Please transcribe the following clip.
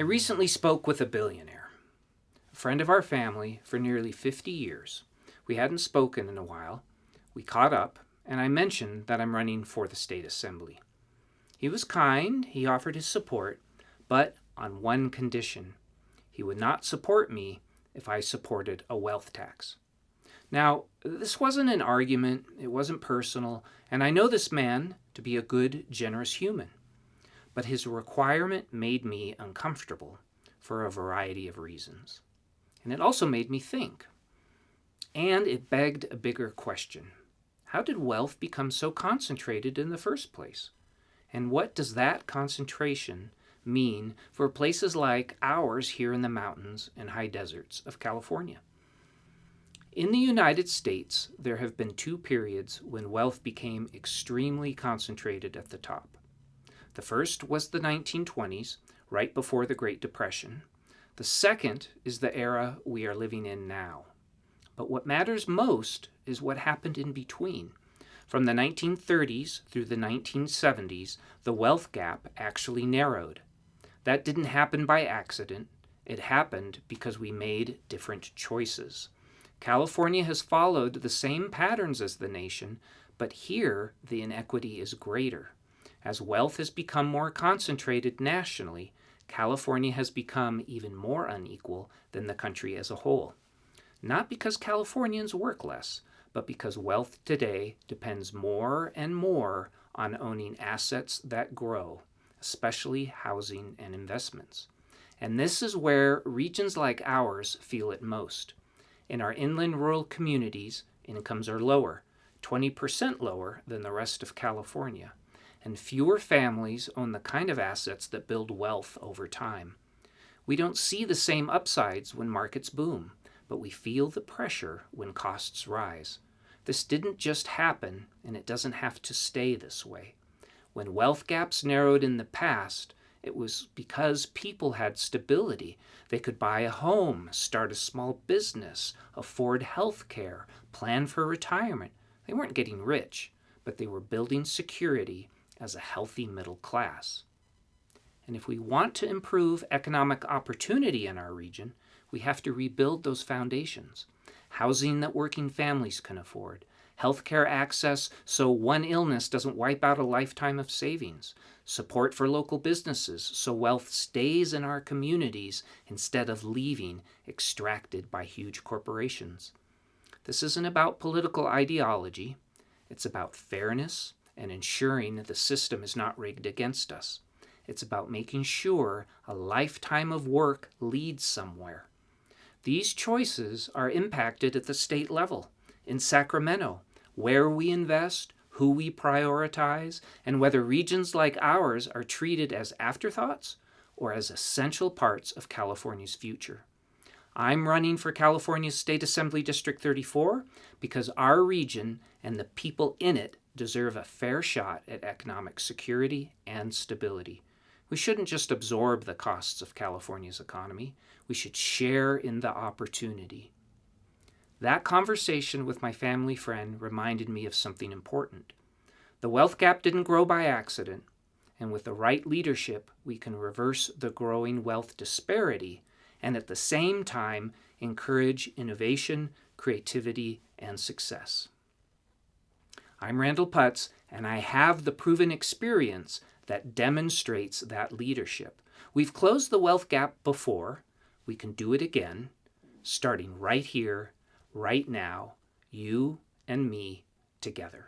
I recently spoke with a billionaire, a friend of our family for nearly 50 years. We hadn't spoken in a while. We caught up, and I mentioned that I'm running for the state assembly. He was kind, he offered his support, but on one condition. He would not support me if I supported a wealth tax. Now, this wasn't an argument, it wasn't personal, and I know this man to be a good, generous human. But his requirement made me uncomfortable for a variety of reasons. And it also made me think. And it begged a bigger question. How did wealth become so concentrated in the first place? And what does that concentration mean for places like ours here in the mountains and high deserts of California? In the United States, there have been two periods when wealth became extremely concentrated at the top. The first was the 1920s, right before the Great Depression. The second is the era we are living in now. But what matters most is what happened in between. From the 1930s through the 1970s, the wealth gap actually narrowed. That didn't happen by accident. It happened because we made different choices. California has followed the same patterns as the nation, but here the inequity is greater. As wealth has become more concentrated nationally, California has become even more unequal than the country as a whole. Not because Californians work less, but because wealth today depends more and more on owning assets that grow, especially housing and investments. And this is where regions like ours feel it most. In our inland rural communities, incomes are lower, 20% lower than the rest of California. And fewer families own the kind of assets that build wealth over time. We don't see the same upsides when markets boom, but we feel the pressure when costs rise. This didn't just happen, and it doesn't have to stay this way. When wealth gaps narrowed in the past, it was because people had stability. They could buy a home, start a small business, afford health care, plan for retirement. They weren't getting rich, but they were building security as a healthy middle class. And if we want to improve economic opportunity in our region, we have to rebuild those foundations. Housing that working families can afford, healthcare access so one illness doesn't wipe out a lifetime of savings, support for local businesses so wealth stays in our communities instead of leaving extracted by huge corporations. This isn't about political ideology. It's about fairness and ensuring the system is not rigged against us. It's about making sure a lifetime of work leads somewhere. These choices are impacted at the state level, in Sacramento, where we invest, who we prioritize, and whether regions like ours are treated as afterthoughts or as essential parts of California's future. I'm running for California's State Assembly District 34 because our region and the people in it deserve a fair shot at economic security and stability. We shouldn't just absorb the costs of California's economy. We should share in the opportunity. That conversation with my family friend reminded me of something important. The wealth gap didn't grow by accident, and with the right leadership, we can reverse the growing wealth disparity and at the same time encourage innovation, creativity, and success. I'm Randall Putz, and I have the proven experience that demonstrates that leadership. We've closed the wealth gap before. We can do it again, starting right here, right now, you and me together.